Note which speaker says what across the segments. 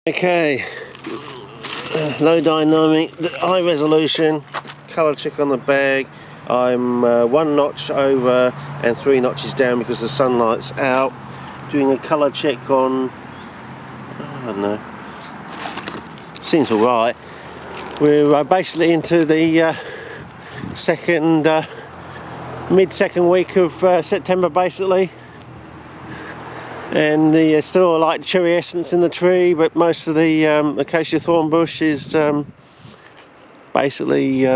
Speaker 1: Okay, low dynamic, high resolution, colour check on the bag. I'm 1 notch over and 3 notches down because the sunlight's out. Doing a colour check on, I don't know, seems alright. We're basically into the mid-second week of September basically. And there's still like cherry essence in the tree, but most of the acacia thorn bush is basically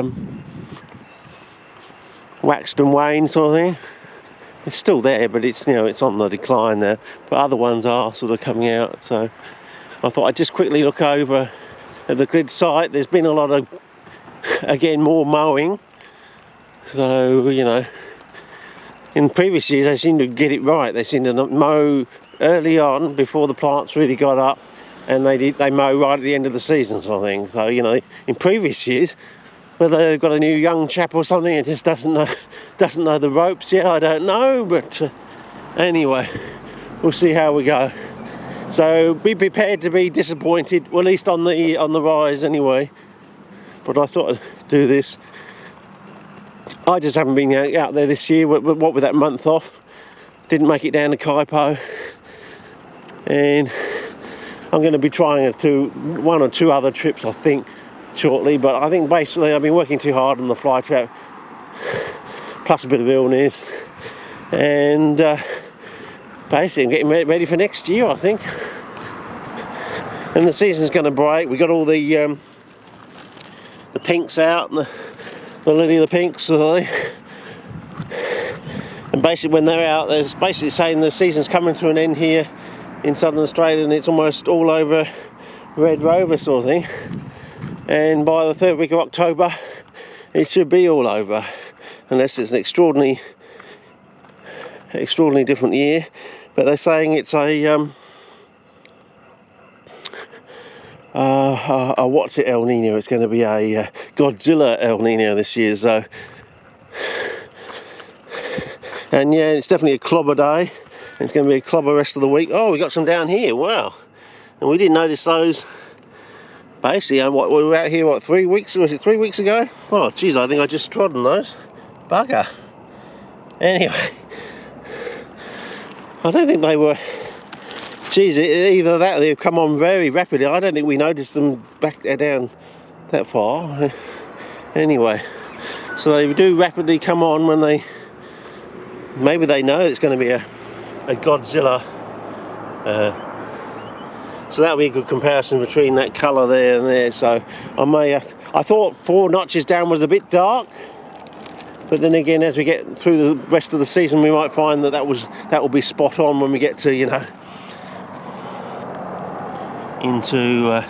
Speaker 1: waxed and waned sort of thing. It's still there, but it's, you know, it's on the decline there. But other ones are sort of coming out. So I thought I'd just quickly look over at the grid site. There's been a lot of, again, more mowing. So, you know, in previous years they seem to get it right. They seem to mow early on before the plants really got up, and they mow right at the end of the season sort of thing. So, you know, in previous years, whether they've got a new young chap or something and just doesn't know the ropes yet, I don't know. But anyway, we'll see how we go. So be prepared to be disappointed, well, at least on the rise anyway. But I thought I'd do this. I just haven't been out there this year, what with that month off. Didn't make it down to Kaipo. And I'm going to be trying one or two other trips, I think, shortly. But I think basically I've been working too hard on the fly trap, plus a bit of illness. And basically I'm getting ready for next year, I think. And the season's going to break. We've got all the pinks out, and the lily of the pinks, sort of thing. And basically when they're out, there's basically saying the season's coming to an end here in southern Australia, and it's almost all over red rover sort of thing. And by the 3rd week of October it should be all over, unless it's an extraordinarily different year. But they're saying it's a what's it, El Nino? It's going to be a Godzilla El Nino this year, so. And yeah, it's definitely a clobber day. It's going to be a clobber rest of the week. Oh, we got some down here, wow. And we didn't notice those. Basically, we were out here, 3 weeks, was it 3 weeks ago? Oh, geez, I think I just trod on those. Bugger. Anyway, I don't think they were, geez, either that or they've come on very rapidly. I don't think we noticed them back down that far. Anyway, so they do rapidly come on when maybe they know it's going to be a Godzilla. So that'll be a good comparison between that colour there and there. So I thought 4 notches down was a bit dark, but then again, as we get through the rest of the season, we might find that will be spot on when we get to, you know, into.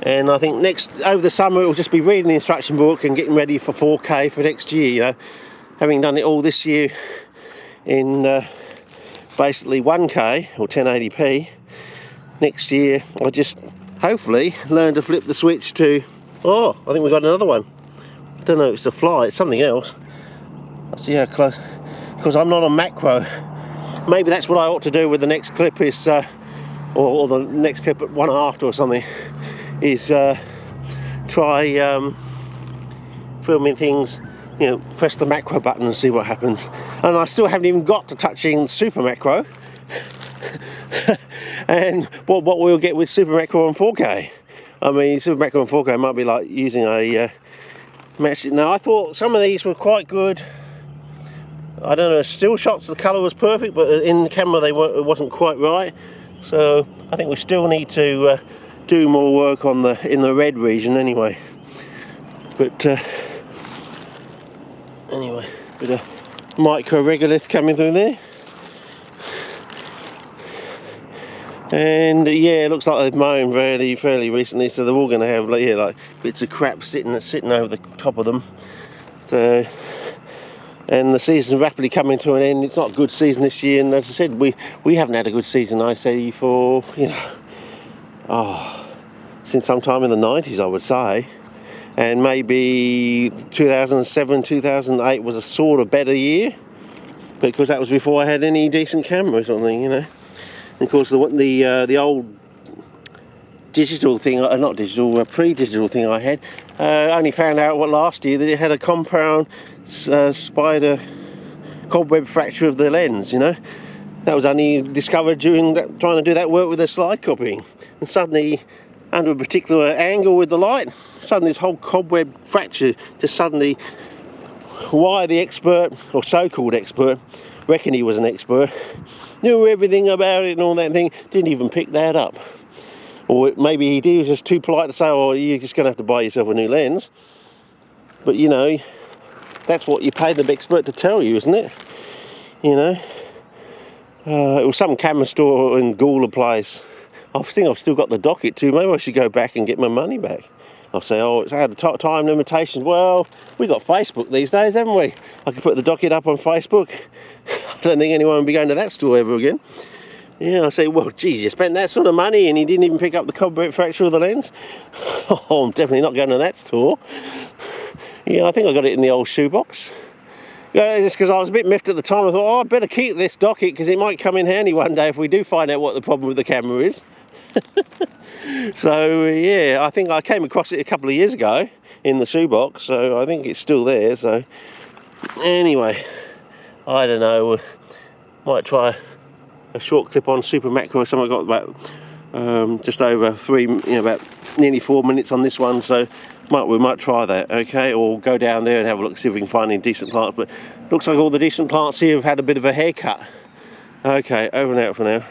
Speaker 1: And I think over the summer it will just be reading the instruction book and getting ready for 4K for next year. You know, having done it all this year in basically 1K or 1080p. Next year I'll just hopefully learn to flip the switch to, oh, I think we got another one. I don't know if it's a fly, it's something else. I'll see how close, because I'm not on macro. Maybe that's what I ought to do with the next clip is, or the next clip at 1 after or something, is try filming things, you know, press the macro button and see what happens. And I still haven't even got to touching super macro. And what we'll get with super macro on 4K. I mean, super macro on 4K might be like using a match. Now, I thought some of these were quite good. I don't know, still shots, the colour was perfect, but in the camera it wasn't quite right. So I think we still need to do more work in the red region anyway. But anyway, bit of micro regolith coming through there. And yeah, it looks like they've mown fairly recently, so they're all going to have like bits of crap sitting over the top of them. So, and the season's rapidly coming to an end. It's not a good season this year, and as I said, we haven't had a good season, I say, for, you know, since sometime in the 90s, I would say. And maybe 2007, 2008 was a sort of better year, because that was before I had any decent cameras or something, you know. And of course, the old digital thing, not digital, a pre-digital thing I had. Only found out last year that it had a compound spider cobweb fracture of the lens, you know. That was only discovered during trying to do that work with the slide copying. And suddenly, under a particular angle with the light, suddenly this whole cobweb fracture just suddenly, why the expert, or so-called expert, reckoned he was an expert, knew everything about it and all that thing, didn't even pick that up. Or maybe he was just too polite to say, oh, you're just going to have to buy yourself a new lens. But, you know, that's what you pay the expert to tell you, isn't it? You know? It was some camera store in Gawler Place. I think I've still got the docket too. Maybe I should go back and get my money back. I'll say, oh, it's had a time limitation. Well, we've got Facebook these days, haven't we? I can put the docket up on Facebook. I don't think anyone will be going to that store ever again. Yeah, I say, well, geez, you spent that sort of money and you didn't even pick up the cobweb fracture of the lens? Oh, I'm definitely not going to that store. Yeah, I think I got it in the old shoebox. Yeah, just because I was a bit miffed at the time. I thought, oh, I'd better keep this docket because it might come in handy one day if we do find out what the problem with the camera is. So, yeah, I think I came across it a couple of years ago in the shoebox, so I think it's still there. So, anyway, I don't know. Might try a short clip on Super Macro. Something got about just over about nearly 4 minutes on this one, so we might try that, okay? Or go down there and have a look, see if we can find any decent parts. But looks like all the decent parts here have had a bit of a haircut. Okay, over and out for now.